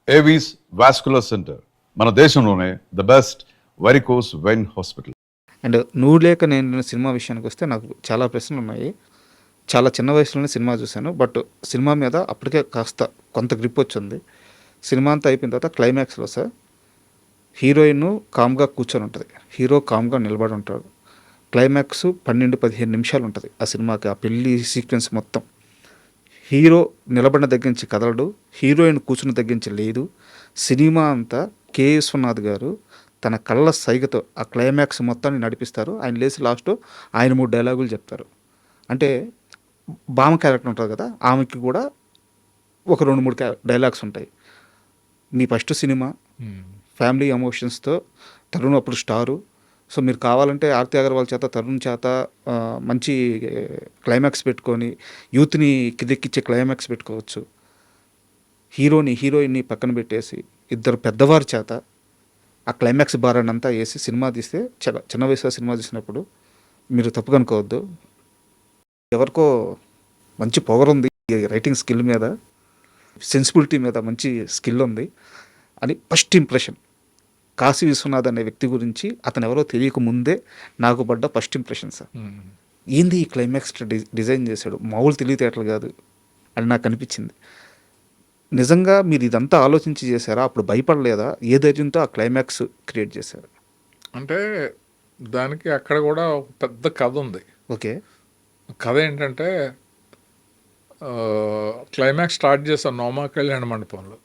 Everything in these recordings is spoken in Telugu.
ఏవీస్ వాస్కులర్ సెంటర్, మన దేశంలోనే the best varicose vein hospital. And నువ్వు లేక నేను సినిమా విషయానికి వస్తే నాకు చాలా ప్రశ్నలు ఉన్నాయి. చాలా చిన్న వయసులోనే సినిమా చూశాను, బట్ సినిమా మీద అప్పటికే కాస్త కొంత గ్రిప్ వచ్చింది. సినిమా అంతా అయిపోయిన తర్వాత క్లైమాక్స్లో సార్ హీరోయిన్ కామ్గా కూర్చొని ఉంటుంది, హీరో కామ్గా నిలబడి ఉంటాడు. క్లైమాక్స్ 12-15 నిమిషాలు ఉంటుంది ఆ సినిమాకి, ఆ పెళ్లి సీక్వెన్స్ మొత్తం. హీరో నిలబడిన దగ్గర నుంచి కదలడు, హీరోయిన్ కూర్చున్న దగ్గర నుంచి లేదు. సినిమా అంతా కె విశ్వనాథ్ గారు తన కళ్ళ సైగతో ఆ క్లైమాక్స్ మొత్తాన్ని నడిపిస్తారు. ఆయన లేచి లాస్ట్ ఆయన 3 డైలాగులు చెప్తారు. అంటే బామ క్యారెక్టర్ ఉంటుంది కదా, ఆమెకి కూడా ఒక 2-3 డైలాగ్స్ ఉంటాయి. మీ ఫస్ట్ సినిమా ఫ్యామిలీ ఎమోషన్స్తో, తరుణ్ అప్పుడు స్టారు. సో మీరు కావాలంటే ఆర్తి అగర్వాల్ చేత, తరుణ్ చేత మంచి క్లైమాక్స్ పెట్టుకొని యూత్ని కిదెక్కిచ్చే క్లైమాక్స్ పెట్టుకోవచ్చు. హీరోయిన్ని పక్కన పెట్టేసి ఇద్దరు పెద్దవారి చేత ఆ క్లైమాక్స్ బారాన్ని అంతా వేసి సినిమా తీస్తే, చిన్న వయసులో సినిమా తీసినప్పుడు మీరు తప్పుగా అనుకోవద్దు. ఎవరికో మంచి పొగరుంది, రైటింగ్ స్కిల్ మీద, సెన్సిబిలిటీ మీద మంచి స్కిల్ ఉంది అని ఫస్ట్ ఇంప్రెషన్. కాశీ విశ్వనాథ్ అనే వ్యక్తి గురించి అతను ఎవరో తెలియక ముందే నాకు పడ్డ ఫస్ట్ ఇంప్రెషన్ సార్. ఏంది ఈ క్లైమాక్స్ డిజైన్ చేశాడు, మామూలు తెలివితేటలు కాదు అని నాకు అనిపించింది. నిజంగా మీరు ఇదంతా ఆలోచించి చేశారా? అప్పుడు భయపడలేదా? ఏ ధైర్యంతో ఆ క్లైమాక్స్ క్రియేట్ చేశారు? అంటే దానికి అక్కడ కూడా ఒక పెద్ద కథ ఉంది. ఓకే. కథ ఏంటంటే క్లైమాక్స్ స్టార్ట్ చేశాను నోమా కళ్యాణ మండపంలో.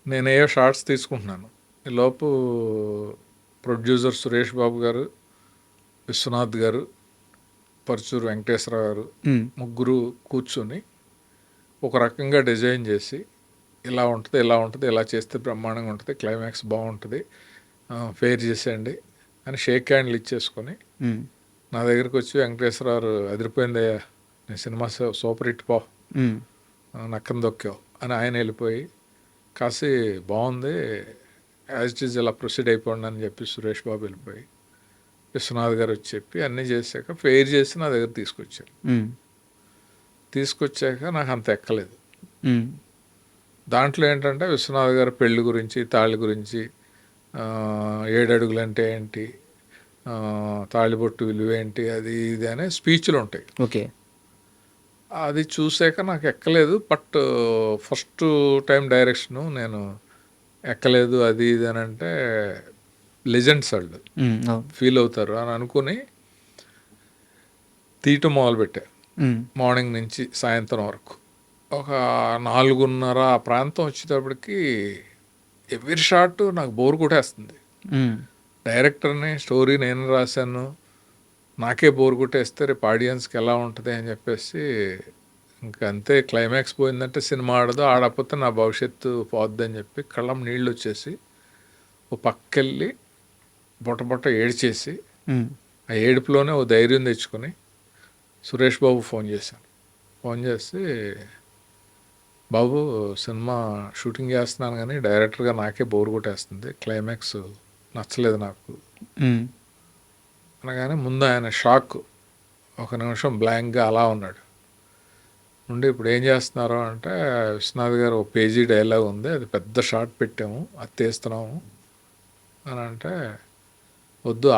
నేను ఏ షార్ట్స్ తీసుకుంటున్నాను, ఈలోపు ప్రొడ్యూసర్ సురేష్ బాబు గారు, విశ్వనాథ్ గారు, పరుచూరు వెంకటేశ్వరరావు గారు ముగ్గురు కూర్చొని ఒక రకంగా డిజైన్ చేసి ఇలా ఉంటుంది, ఇలా ఉంటుంది, ఇలా చేస్తే బ్రహ్మాండంగా ఉంటుంది, క్లైమాక్స్ బాగుంటుంది, ఫెయిర్ చేసేయండి అని షేక్ హ్యాండ్లు ఇచ్చేసుకొని నా దగ్గరికి వచ్చి, వెంకటేశ్వరరావు అదిరిపోయిందయ్యా, నేను సినిమా సూపర్ హిట్ పో, నక్కను దొక్కావు అని ఆయన వెళ్ళిపోయి, కాసి బాగుంది యాజ్ ఇట్ ఈజ్ ఇలా ప్రొసీడ్ అయిపోండి అని చెప్పి సురేష్ బాబు వెళ్ళిపోయి, విశ్వనాథ్ గారు వచ్చి చెప్పి అన్నీ చేశాక ఫెయిర్ చేసి నా దగ్గర తీసుకొచ్చారు. తీసుకొచ్చాక నాకు అంత ఎక్కలేదు. దాంట్లో ఏంటంటే విశ్వనాథ్ గారు పెళ్లి గురించి, తాళి గురించి, 7 అడుగులు అంటే ఏంటి, తాళిబొట్టు విలువ ఏంటి, అది ఇది అనే స్పీచ్లు ఉంటాయి. ఓకే. అది చూసాక నాకు ఎక్కలేదు. బట్ ఫస్ట్ టైం డైరెక్షను నేను ఎక్కలేదు అది ఇది అని అంటే లెజెండ్స్ వాళ్ళు ఫీల్ అవుతారు అని అనుకుని తీయటం మొదలుపెట్టా. మార్నింగ్ నుంచి సాయంత్రం వరకు ఒక 4:30 ఆ ప్రాంతం వచ్చేటప్పటికి ఎవ్రీ షాట్ నాకు బోర్ కొట్టేస్తుంది. డైరెక్టర్ని, స్టోరీ నేను రాశాను, నాకే బోర్ కొట్టేస్తే రేపు ఆడియన్స్కి ఎలా ఉంటుంది అని చెప్పేసి ఇంకా అంతే. క్లైమాక్స్ పోయిందంటే సినిమా ఆడదు, ఆడకపోతే నా భవిష్యత్తు పోద్ది అని చెప్పి కళ్ళం నీళ్ళు వచ్చేసి ఓ పక్కెళ్ళి బొట్ట ఏడ్చేసి, ఆ ఏడుపులోనే ఓ ధైర్యం తెచ్చుకొని సురేష్ బాబు ఫోన్ చేశాను. ఫోన్ చేసి, బాబు సినిమా షూటింగ్ చేస్తున్నాను కానీ డైరెక్టర్గా నాకే బోర్ కొట్టేస్తుంది, క్లైమాక్స్ నచ్చలేదు నాకు అనగానే ముందు ఆయన షాక్, ఒక నిమిషం బ్లాంక్గా అలా ఉన్నాడు. నుండి ఇప్పుడు ఏం చేస్తున్నారు అంటే, విశ్వనాథ్ గారు ఒక పేజీ డైలాగ్ ఉంది, అది పెద్ద షార్ట్ పెట్టాము, అది తీస్తున్నాము అని అంటే, వద్దు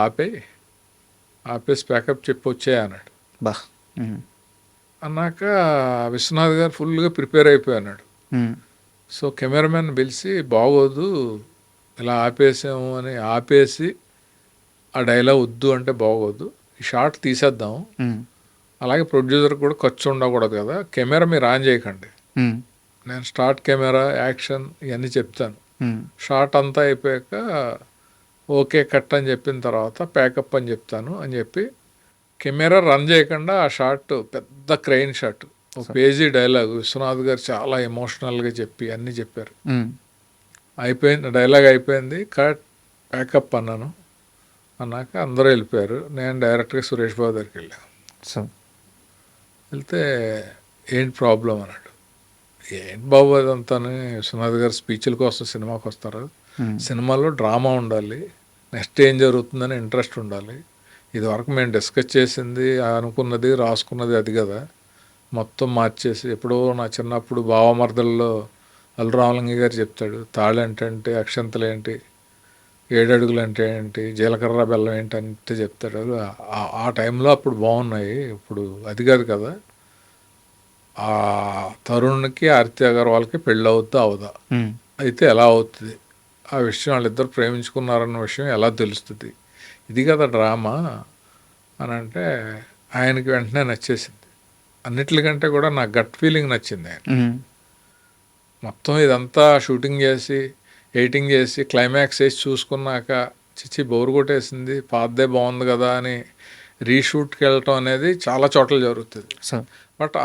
ఆపేసి ప్యాకప్ చెప్పి వచ్చే అన్నాడు. బా అన్నాక విశ్వనాథ్ గారు ఫుల్గా ప్రిపేర్ అయిపోయాడు. సో కెమెరామెన్ పిలిచి, బాగోదు ఇలా ఆపేసాము అని ఆపేసి ఆ డైలాగ్ వద్దు అంటే బాగోదు, ఈ షార్ట్ తీసేద్దాం, అలాగే ప్రొడ్యూసర్ కూడా ఖర్చు ఉండకూడదు కదా, కెమెరా మీరు ఆన్ చేయకండి, నేను స్టార్ట్ కెమెరా యాక్షన్ ఇవన్నీ చెప్తాను, షార్ట్ అంతా అయిపోయాక ఓకే కట్ అని చెప్పిన తర్వాత ప్యాకప్ అని చెప్తాను అని చెప్పి కెమెరా రన్ చేయకుండా ఆ షార్ట్ పెద్ద క్రెయిన్ షాట్, ఒక పేజీ డైలాగ్ విశ్వనాథ్ గారు చాలా ఎమోషనల్గా చెప్పి అన్నీ చెప్పారు. అయిపోయింది, డైలాగ్ అయిపోయింది, కట్ ప్యాకప్ అన్నాను. అన్నాక అందరూ వెళ్ళిపోయారు. నేను డైరెక్ట్గా సురేష్ బాబు దగ్గరికి వెళ్ళాను. వెళ్తే ఏంటి ప్రాబ్లం అన్నాడు. ఏంటి బాబు అదంతా, విశ్వనాథ్ గారు స్పీచ్ల కోసం సినిమాకి వస్తారు, సినిమాలో డ్రామా ఉండాలి, నెక్స్ట్ ఏం జరుగుతుందని ఇంట్రెస్ట్ ఉండాలి, ఇది వరకు మేము డిస్కస్ చేసింది, అనుకున్నది, రాసుకున్నది అది కదా, మొత్తం మార్చేసి, ఎప్పుడో నా చిన్నప్పుడు బావమర్దల్లో అల్లు రామలింగ గారు చెప్తాడు, తాళంటే అక్షంతలు ఏంటి, 7 అడుగులు అంటే ఏంటి, జీలకర్ర బెల్లం ఏంటి అంటే చెప్తాడు. ఆ టైంలో అప్పుడు బాగున్నాయి, ఇప్పుడు అది కాదు కదా. ఆ తరుణ్కి ఆర్తి అగర్వాల్కి పెళ్ళి అవుద్దా అవదా, అయితే ఎలా అవుతుంది, ఆ విషయం వాళ్ళిద్దరు ప్రేమించుకున్నారన్న విషయం ఎలా తెలుస్తుంది, ఇది కదా డ్రామా అని అంటే ఆయనకి వెంటనే నచ్చేసింది. అన్నిటికంటే కూడా నా గట్ ఫీలింగ్ నచ్చింది ఆయన. మొత్తం ఇదంతా షూటింగ్ చేసి ఎడిటింగ్ చేసి క్లైమాక్స్ వేసి చూసుకున్నాక చిచ్చి బోరు కొట్టేసింది, పాతదే బాగుంది కదా అని రీషూట్కి వెళ్ళటం అనేది చాలా చోట్ల జరుగుతుంది. బట్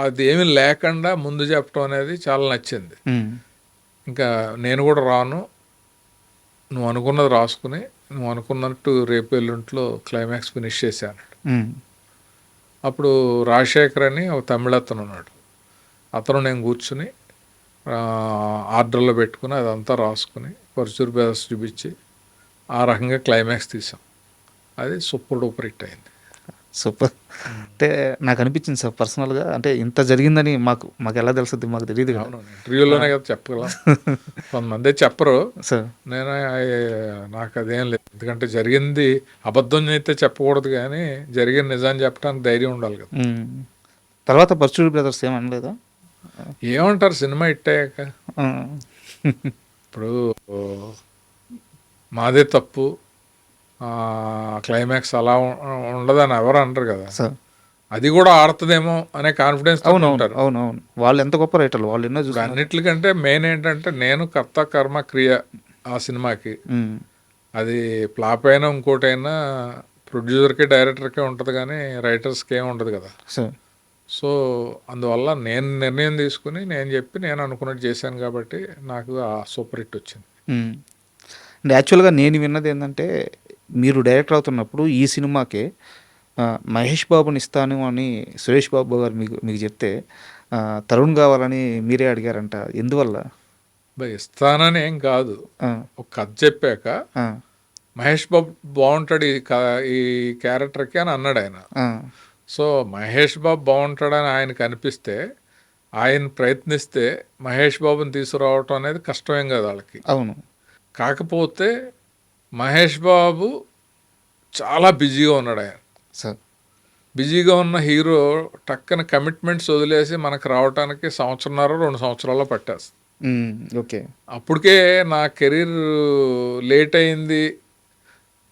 అది ఏమీ లేకుండా ముందు చెప్పడం అనేది చాలా నచ్చింది. ఇంకా నేను కూడా రాను, నువ్వు అనుకున్నది రాసుకుని నువ్వు అనుకున్నట్టు రేపు ఎల్లుంట్లో క్లైమాక్స్ ఫినిష్ చేశాను. అప్పుడు రాజశేఖర్ అని ఒక తమిళ అతను ఉన్నాడు, అతను నేను కూర్చుని ఆర్డర్లో పెట్టుకుని అదంతా రాసుకుని పరుచూరు బ్రదర్స్ చూపించి ఆ రకంగా క్లైమాక్స్ తీసాం. అది సూపర్ డూపర్ హిట్ అయింది. సూపర్. అంటే నాకు అనిపించింది సార్ పర్సనల్గా, అంటే ఇంత జరిగిందని మాకు ఎలా తెలుస్తుంది, మాకు తెలియదు కదా. ఇంటర్వ్యూలోనే కదా చెప్పగలం, కొంతమంది చెప్పరు సార్. నేను నాకు అదేం లేదు, ఎందుకంటే జరిగింది అబద్ధం అయితే చెప్పకూడదు, కానీ జరిగిన నిజాన్ని చెప్పడానికి ధైర్యం ఉండాలి కదా. తర్వాత పరుచూరు బ్రదర్స్ ఏమనలేదా? ఏమంటారు సినిమా హిట్ అయ్యాక, ఇప్పుడు మాదే తప్పు, క్లైమాక్స్ అలా ఉండదని ఎవరు అంటారు కదా. అది కూడా ఆడుతుందేమో అనే కాన్ఫిడెన్స్ ఉంటారు. అవునవును, వాళ్ళు ఎంత గొప్ప రైటర్లు, వాళ్ళు ఎన్నో చూసారు. అన్నిటికంటే మెయిన్ ఏంటంటే నేను కర్త కర్మ క్రియ ఆ సినిమాకి, అది ఫ్లాప్ అయినా ఇంకోటైనా ప్రొడ్యూసర్కి డైరెక్టర్కే ఉంటుంది కానీ రైటర్స్కి ఏమి ఉండదు కదా. సో అందువల్ల నేను నిర్ణయం తీసుకుని నేను అనుకున్నట్టు చేశాను కాబట్టి నాకు ఆ సూపర్ హిట్ వచ్చింది. అంటే యాక్చువల్గా నేను విన్నది ఏంటంటే, మీరు డైరెక్టర్ అవుతున్నప్పుడు ఈ సినిమాకే మహేష్ బాబుని ఇస్తాను అని సురేష్ బాబు గారు మీకు చెప్తే తరుణ్ కావాలని మీరే అడిగారంట, ఎందువల్ల? ఇస్తానని ఏం కాదు, ఒక కథ చెప్పాక మహేష్ బాబు బాగుంటాడు ఈ క్యారెక్టర్కి అని అన్నాడు ఆయన. సో మహేష్ బాబు బాగుంటాడని ఆయనకు అనిపిస్తే, ఆయన ప్రయత్నిస్తే మహేష్ బాబుని తీసుకురావటం అనేది కష్టమేం కాదు వాళ్ళకి. అవును. కాకపోతే మహేష్ బాబు చాలా బిజీగా ఉన్నాడు ఆయన. బిజీగా ఉన్న హీరో టక్కన కమిట్మెంట్స్ వదిలేసి మనకు రావటానికి 1.5-2 సంవత్సరాల్లో పట్టేస్తుంది. ఓకే. అప్పటికే నా కెరీర్ లేట్ అయింది,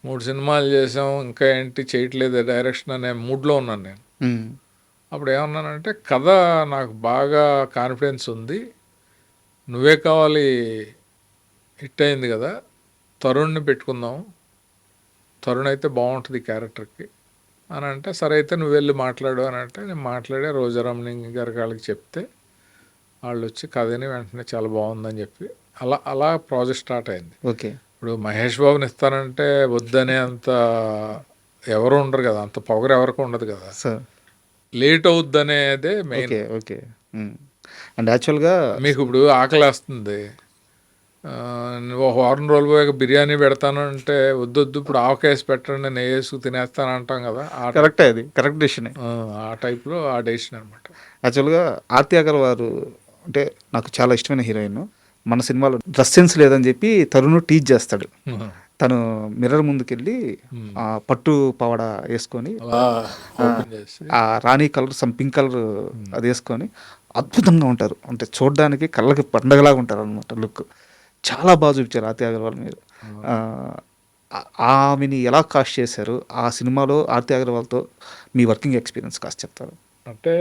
3 సినిమాలు చేసాం, ఇంకా ఏంటి చేయట్లేదు డైరెక్షన్ అనే మూడ్లో ఉన్నాను నేను. అప్పుడు ఏమన్నానంటే, కథ నాకు బాగా కాన్ఫిడెన్స్ ఉంది, నువ్వే కావాలి, హిట్ అయింది కదా, తరుణ్ని పెట్టుకుందాం, తరుణ్ అయితే బాగుంటుంది క్యారెక్టర్కి అని అంటే, సరే అయితే నువ్వు వెళ్ళి మాట్లాడు అని అంటే నేను మాట్లాడే రోజారామలింగ గారి వాళ్ళకి చెప్తే వాళ్ళు వచ్చి కథని వెంటనే చాలా బాగుందని చెప్పి అలా ప్రాజెక్ట్ స్టార్ట్ అయింది. ఓకే. ఇప్పుడు మహేష్ బాబుని ఇస్తానంటే వద్దనే అంత ఎవరు ఉండరు కదా, అంత పొగరు ఎవరికి ఉండదు కదా, లేట్ అవుద్దనేదే మెయిన్. ఓకే. అండ్ యాక్చువల్గా మీకు ఇప్పుడు ఆకలి వేస్తుంది, ఒక వారం రోజులు పోయాక బిర్యానీ పెడతాను అంటే వద్దు ఇప్పుడు ఆవకాయ పెట్టండి నేను వేసుకు తినేస్తాను అంటాం కదా. కరెక్టే, అది కరెక్ట్ డెసిషన్. ఆ టైప్లో ఆ డెసిషన్ అనమాట. యాక్చువల్గా ఆర్తి అగర్వాల్ అంటే నాకు చాలా ఇష్టమైన హీరోయిన్. మన సినిమాలో డ్రెస్ సెన్స్ లేదని చెప్పి తరుణ్ టీచ్ చేస్తాడు. తను మిర్రర్ ముందుకెళ్ళి పట్టు పవడ వేసుకొని ఆ రాణి కలర్ పింక్ కలర్ అది వేసుకొని అద్భుతంగా ఉంటారు. అంటే చూడడానికి కళ్ళకి పండగలాగా ఉంటారు అనమాట. లుక్ చాలా బాగా చూపించారు ఆర్తి అగర్వాల్ మీరు. ఆమెని ఎలా కాస్ట్ చేశారు ఆ సినిమాలో ఆర్తి అగర్వాల్తో మీ వర్కింగ్ ఎక్స్పీరియన్స్ కాస్ట్ చెప్తారు? అంటే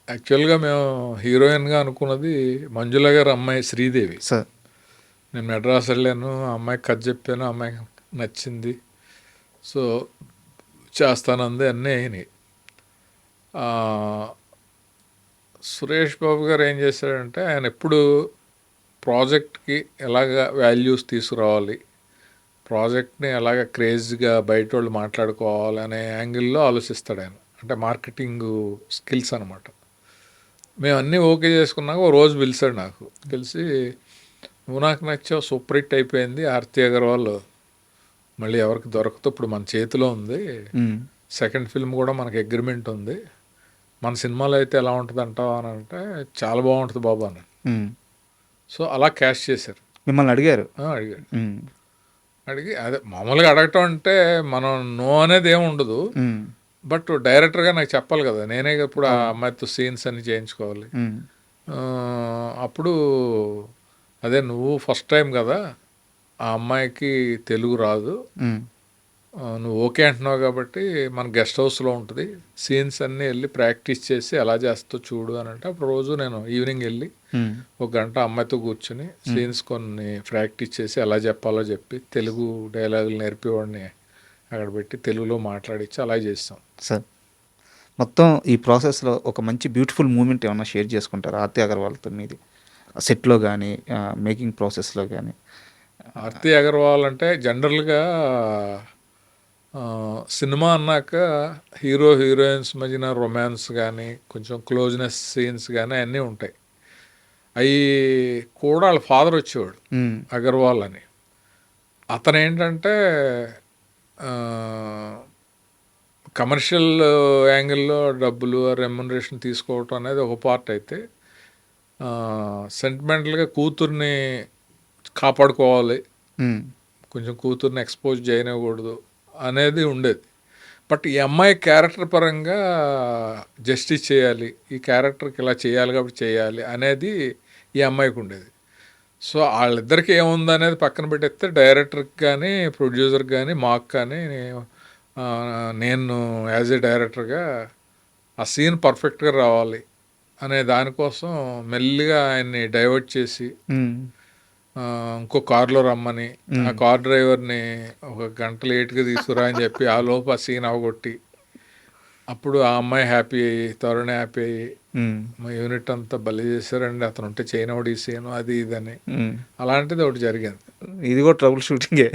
యాక్చువల్గా మేము హీరోయిన్గా అనుకున్నది మంజుల గారు అమ్మాయి శ్రీదేవి సార్. నేను మెడ్రాస్ వెళ్ళాను, ఆ అమ్మాయికి కథ చెప్పాను, అమ్మాయికి నచ్చింది, సో చేస్తానంది, అన్నీ అయినాయి. సురేష్ బాబు గారు ఏం చేశాడంటే, ఆయన ఎప్పుడు ప్రాజెక్ట్కి ఎలాగ వాల్యూస్ తీసుకురావాలి, ప్రాజెక్ట్ని ఎలాగ క్రేజ్గా బయట వాళ్ళు మాట్లాడుకోవాలి అనే యాంగిల్లో ఆలోచిస్తాడు ఆయన. అంటే మార్కెటింగ్ స్కిల్స్ అనమాట. మేము అన్నీ ఓకే చేసుకున్నాక ఓ రోజు పిలిచాడు, నాకు పిలిచి నువ్వు నాకు నచ్చావు, సూపర్ హిట్ అయిపోయింది, ఆర్తి అగర్వాల్ మళ్ళీ ఎవరికి దొరకదు, ఇప్పుడు మన చేతిలో ఉంది, సెకండ్ ఫిల్మ్ కూడా మనకి అగ్రిమెంట్ ఉంది, మన సినిమాలో అయితే ఎలా ఉంటుంది అంటావు అని అంటే చాలా బాగుంటుంది బాబు అని. సో అలా క్యాష్ చేశారు. మిమ్మల్ని అడిగారు. అడిగాడు. అడిగి అదే మామూలుగా అడగటం అంటే మనం నో అనేది ఏమి ఉండదు. బట్ డైరెక్టర్గా నాకు చెప్పాలి కదా, నేనే ఇప్పుడు ఆ అమ్మాయితో సీన్స్ అన్ని చేయించుకోవాలి. అప్పుడు అదే నువ్వు ఫస్ట్ టైం కదా, ఆ అమ్మాయికి తెలుగు రాదు, నువ్వు ఓకే అంటున్నావు కాబట్టి మన గెస్ట్ హౌస్లో ఉంటుంది, సీన్స్ అన్నీ వెళ్ళి ప్రాక్టీస్ చేసి ఎలా చేస్తావు చూడు అని అంటే, అప్పుడు రోజు నేను ఈవినింగ్ వెళ్ళి 1 గంట అమ్మాయితో కూర్చుని సీన్స్ కొన్ని ప్రాక్టీస్ చేసి ఎలా చెప్పాలో చెప్పి తెలుగు డైలాగులు నేర్పేవాడిని అక్కడ పెట్టి తెలుగులో మాట్లాడించి అలా చేస్తాం. సార్ మొత్తం ఈ ప్రాసెస్లో ఒక మంచి బ్యూటిఫుల్ మూమెంట్ ఏమన్నా షేర్ చేసుకుంటారా ఆర్తి అగర్వాల్తో మీది, సెట్లో కానీ మేకింగ్ ప్రాసెస్లో కానీ? ఆర్తి అగర్వాల్ అంటే జనరల్గా సినిమా అన్నాక హీరో హీరోయిన్స్ మధ్యన రొమాన్స్ కానీ కొంచెం క్లోజ్నెస్ సీన్స్ కానీ అన్నీ ఉంటాయి. అవి కూడా వాళ్ళ ఫాదర్ వచ్చేవాడు అగర్వాల్ అని. అతను ఏంటంటే కమర్షియల్ యాంగిల్లో డబ్బులు రెమ్యునరేషన్ తీసుకోవటం అనేది ఒక పార్ట్ అయితే, సెంటిమెంటల్గా కూతుర్ని కాపాడుకోవాలి, కొంచెం కూతుర్ని ఎక్స్పోజ్ చేయనివ్వకూడదు అనేది ఉండేది. బట్ ఈ అమ్మాయి క్యారెక్టర్ పరంగా జస్టిస్ చేయాలి, ఈ క్యారెక్టర్కి ఇలా చేయాలి కాబట్టి చేయాలి అనేది ఈ అమ్మాయికి ఉండేది. సో వాళ్ళిద్దరికి ఏముంది అనేది పక్కన పెట్టేస్తే డైరెక్టర్కి కానీ ప్రొడ్యూసర్కి కానీ మాకు కానీ నేను యాజ్ ఏ డైరెక్టర్గా ఆ సీన్ పర్ఫెక్ట్గా రావాలి అనే దానికోసం మెల్లిగా ఆయన్ని డైవర్ట్ చేసి ఇంకో కారులో రమ్మని, ఆ కార్ డ్రైవర్ని 1 గంట లేట్గా తీసుకురా అని చెప్పి ఆ లోపు ఆ సీన్ అవగొట్టి, అప్పుడు ఆ అమ్మాయి హ్యాపీ అయ్యి తరుణ్ హ్యాపీ అయ్యి మా యూనిట్ అంతా బలి చేశారండి, అతను ఉంటే చేయనోడు ఈ సీను అది ఇదని, అలాంటిది ఒకటి జరిగింది. ఇది కూడా ట్రబుల్ షూటింగే.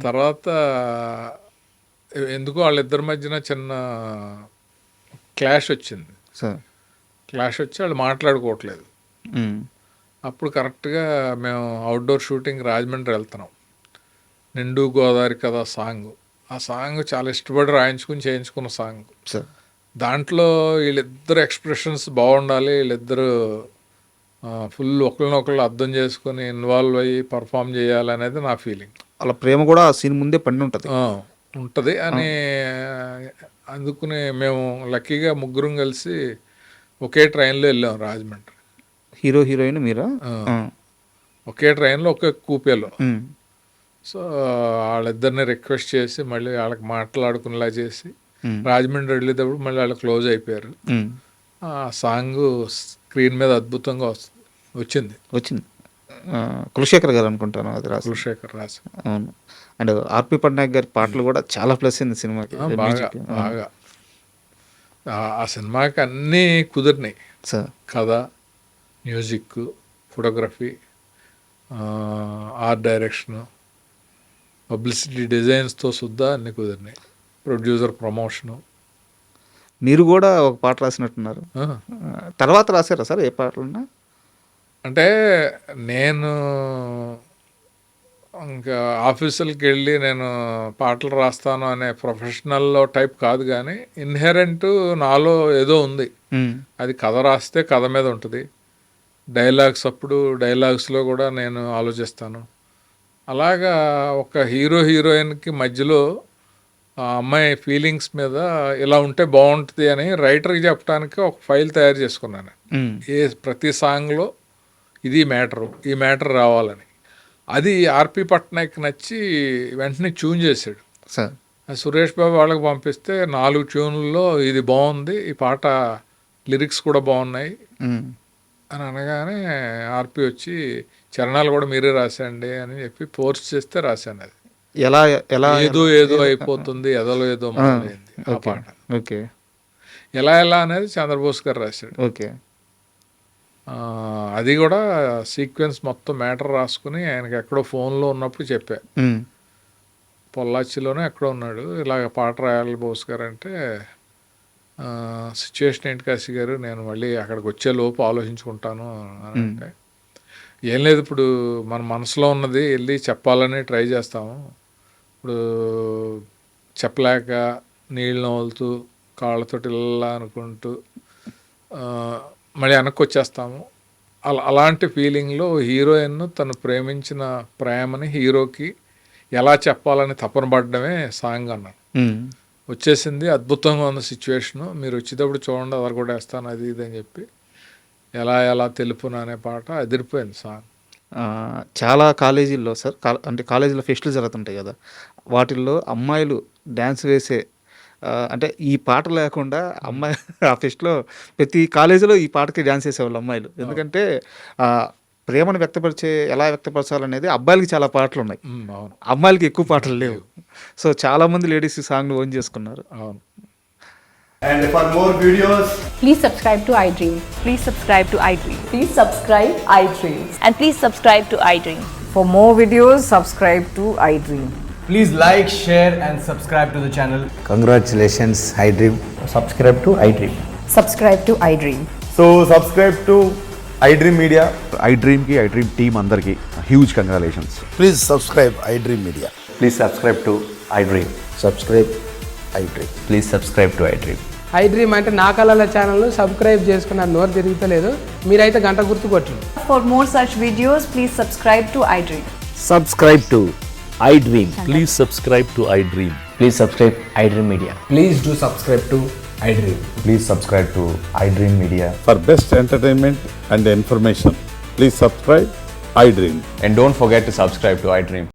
తర్వాత ఎందుకో వాళ్ళిద్దరి మధ్యన చిన్న క్లాష్ వచ్చింది. క్లాష్ వచ్చి వాళ్ళు మాట్లాడుకోవట్లేదు. అప్పుడు కరెక్ట్గా మేము అవుట్డోర్ షూటింగ్ రాజమండ్రి వెళ్తున్నాం. నిండు గోదావరి కదా సాంగ్, ఆ సాంగ్ చాలా ఇష్టపడి రాయించుకుని చేయించుకున్న సాంగ్. దాంట్లో వీళ్ళిద్దరు ఎక్స్ప్రెషన్స్ బాగుండాలి, వీళ్ళిద్దరు ఫుల్ ఒకరినొకళ్ళు అర్థం చేసుకుని ఇన్వాల్వ్ అయ్యి పర్ఫామ్ చేయాలనేది నా ఫీలింగ్. అలా ప్రేమ కూడా ఆ సీన్ ముందే పండి ఉంటుంది అని అందుకుని మేము లక్కీగా ముగ్గురం కలిసి ఒకే ట్రైన్లో వెళ్ళాం రాజమండ్రి. హీరో హీరోయిన్ మీరా? ఒకే ట్రైన్లో ఒకే కూపేలో. సో వాళ్ళిద్దరిని రిక్వెస్ట్ చేసి మళ్ళీ వాళ్ళకి మాట్లాడుకునేలా చేసి రాజమండ్రి వెళ్ళేటప్పుడు మళ్ళీ వాళ్ళు క్లోజ్ అయిపోయారు. ఆ సాంగ్ స్క్రీన్ మీద అద్భుతంగా వచ్చింది. కులశేఖర్ గారు అనుకుంటాను అది రాసి. కులశేఖర్ రాసి. అవును. అండ్ ఆర్పి పట్నాయక్ గారి పాటలు కూడా చాలా ప్లస్ అయింది సినిమాకి. బాగా ఆ సినిమాకి అన్నీ కుదిరినాయి. కథ, music, photography, art direction, publicity డిజైన్స్తో సుద్దా అన్నీ కుదిరినాయి. Producer, promotion. మీరు కూడా ఒక పాట రాసినట్టున్నారు. తర్వాత రాశారా సార్ ఏ పాటలున్నా? అంటే నేను ఇంకా ఆఫీసులకి వెళ్ళి నేను పాటలు రాస్తాను అనే ప్రొఫెషనల్లో టైప్ కాదు, కానీ ఇన్హెరెంట్ నాలో ఏదో ఉంది. అది కథ రాస్తే కథ మీద ఉంటుంది, డైలాగ్స్ అప్పుడు డైలాగ్స్లో కూడా నేను ఆలోచిస్తాను. అలాగా ఒక హీరో హీరోయిన్కి మధ్యలో ఆ అమ్మాయి ఫీలింగ్స్ మీద ఇలా ఉంటే బాగుంటుంది అని రైటర్కి చెప్పడానికి ఒక ఫైల్ తయారు చేసుకున్నాను. ప్రతి సాంగ్లో ఇది మ్యాటరు, ఈ మ్యాటర్ రావాలని. అది ఆర్పి పట్నాయక్ నచ్చి వెంటనే ట్యూన్ చేశాడు. సురేష్ బాబు వాళ్ళకి పంపిస్తే 4 ట్యూన్లలో ఇది బాగుంది, ఈ పాట లిరిక్స్ కూడా బాగున్నాయి అని అనగానే ఆర్పి వచ్చి చరణాలు కూడా మీరే రాసండి అని చెప్పి ఫోర్స్ చేస్తే రాశాను. అది ఎలా ఎలా ఏదో ఏదో అయిపోతుంది, ఎదలో ఏదో మొదలైంది ఆ పాట. ఓకే. ఎలా ఎలా అనేది చంద్రబోస్ గారు రాశాడు. ఓకే. అది కూడా సీక్వెన్స్ మొత్తం మ్యాటర్ రాసుకుని ఆయనకి ఎక్కడో ఫోన్లో ఉన్నప్పుడు చెప్పా, పొల్లాచిలోనే ఎక్కడో ఉన్నాడు, ఇలాగ పాట రాయాలి బోస్ గారు అంటే, సిచ్యువేషన్ ఏంటి కాశీ గారు, నేను మళ్ళీ అక్కడికి వచ్చే లోపు ఆలోచించుకుంటాను అని అంటే, ఏం లేదు ఇప్పుడు మన మనసులో ఉన్నది వెళ్ళి చెప్పాలని ట్రై చేస్తాము, ఇప్పుడు చెప్పలేక నీళ్ళు నవ్వులుతూ కాళ్ళతోటి ఇలా అనుకుంటూ మళ్ళీ వెనక్కి వచ్చేస్తాము అలాంటి ఫీలింగ్లో హీరోయిన్ తను ప్రేమించిన ప్రేమని హీరోకి ఎలా చెప్పాలని తపన పడడమే సాంగ్ అన్నాను. వచ్చేసింది, అద్భుతంగా ఉన్న సిచ్యువేషను, మీరు వచ్చేటప్పుడు చూడండి అదర్ కూడా వేస్తాను అది ఇది అని చెప్పి ఎలా తెలుపును అనే పాట అదిరిపోయింది సాంగ్. చాలా కాలేజీల్లో సార్ అంటే కాలేజీలో ఫెస్టులు జరుగుతుంటాయి కదా, వాటిల్లో అమ్మాయిలు డ్యాన్స్ వేసే అంటే ఈ పాట లేకుండా అమ్మాయి ఆ ఫెస్ట్లో ప్రతి కాలేజీలో ఈ పాటకి డ్యాన్స్ వేసేవాళ్ళు అమ్మాయిలు. ఎందుకంటే ప్రేమను ఎలా వ్యక్తపరచాలనేది అబ్బాయిలకి చాలా పాటలు ఉన్నాయి, అవును, అమ్మాయిలకి ఎక్కువ పాటలు లేవు. సో చాలామంది లేడీస్ ఈ సాంగ్ని ఓన్ చేసుకున్నారు. అవును. And for more videos, Please subscribe to iDream. Please subscribe to iDream. Please subscribe iDream. And please subscribe to iDream. For more videos, subscribe to iDream. please like, share, and subscribe to the channel. Congratulations, iDream. Subscribe to iDream. Subscribe to iDream. So subscribe to iDream Media. iDream ki iDream team andarki huge congratulations. Please subscribe iDream Media. Please subscribe to iDream. Subscribe iDream. Please subscribe to iDream. iDream అంటే నా కళల ఛానల్ సబ్స్క్రైబ్ చేసుకున్నారు, నోరు తిరుగుతలేదు, మీరైతే గంట గుర్తు కొట్టండి. For more such videos, please subscribe to iDream. Subscribe to iDream. Please subscribe to iDream. Please subscribe iDream Media. Please do subscribe to iDream. Please subscribe to iDream Media. For best entertainment and information, please subscribe iDream. And don't forget to subscribe to iDream.